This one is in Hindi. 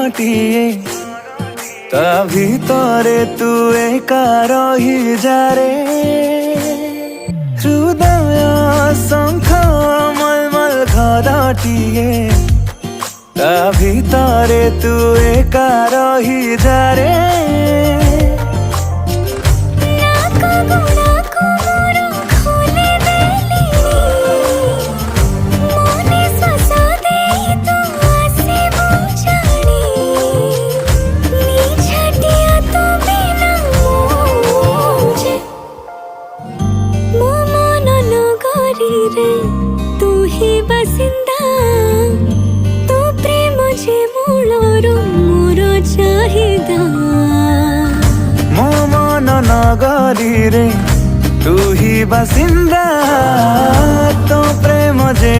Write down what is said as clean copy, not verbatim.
घरटिए ता भितरे तू एका रही जारे हृदय शंख मलमल घरटिए ता भितरे तू एका रही जारे तू ही बसिंदा तू प्रेम जे मूलरो मोर चाहिदा मो मन नगरी रे तू ही बसिंदा तो प्रेम जे